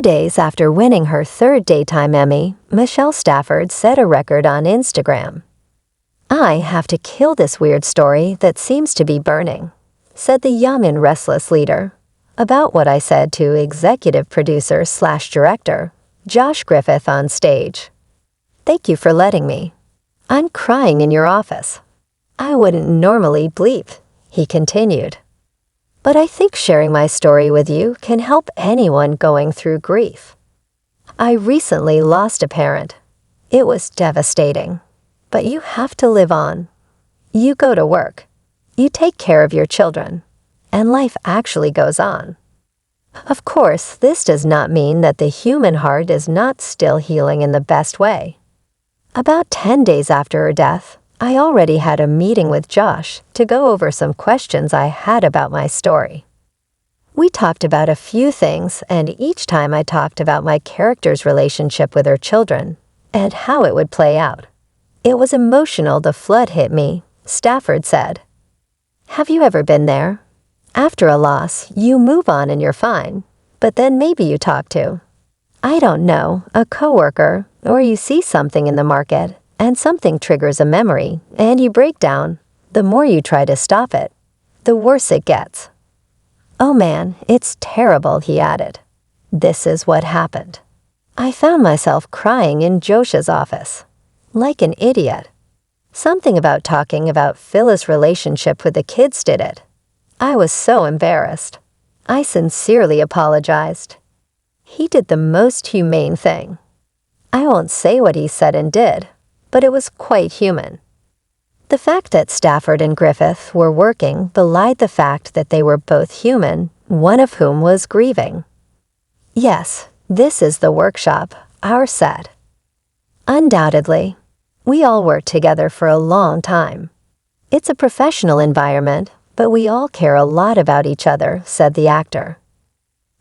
days after winning her third Daytime Emmy, Michelle Stafford set a record on Instagram. "I have to kill this weird story that seems to be burning," said the young and restless leader, about what I said to executive producer/director Josh Griffith on stage. "Thank you for letting me. I'm crying in your office. I wouldn't normally bleep," he continued. "But I think sharing my story with you can help anyone going through grief. I recently lost a parent. It was devastating. But you have to live on. You go to work. You take care of your children. And life actually goes on. Of course, this does not mean that the human heart is not still healing in the best way. About 10 days after her death, I already had a meeting with Josh to go over some questions I had about my story. We talked about a few things, and each time I talked about my character's relationship with her children and how it would play out. It was emotional. The flood hit me," Stafford said. "Have you ever been there? After a loss, you move on and you're fine, but then maybe you talk to, I don't know, a coworker, or you see something in the market, and something triggers a memory, and you break down. The more you try to stop it, the worse it gets." "Oh man, it's terrible," he added. "This is what happened. I found myself crying in Josh's office. Like an idiot. Something about talking about Phyllis' relationship with the kids did it. I was so embarrassed. I sincerely apologized. He did the most humane thing. I won't say what he said and did, but it was quite human." The fact that Stafford and Griffith were working belied the fact that they were both human, one of whom was grieving. Yes, this is the workshop, our set. Undoubtedly, we all worked together for a long time. It's a professional environment, but we all care a lot about each other, said the actor.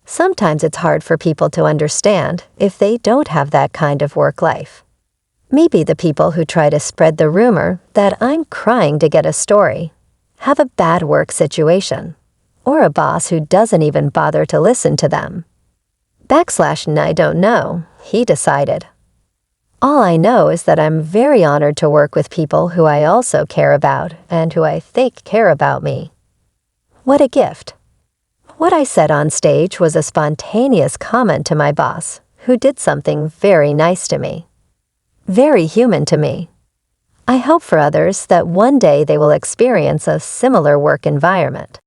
Sometimes it's hard for people to understand if they don't have that kind of work life. Maybe the people who try to spread the rumor that I'm crying to get a story have a bad work situation, or a boss who doesn't even bother to listen to them. I don't know, he decided. All I know is that I'm very honored to work with people who I also care about and who I think care about me. What a gift. What I said on stage was a spontaneous comment to my boss, who did something very nice to me. Very human to me. I hope for others that one day they will experience a similar work environment.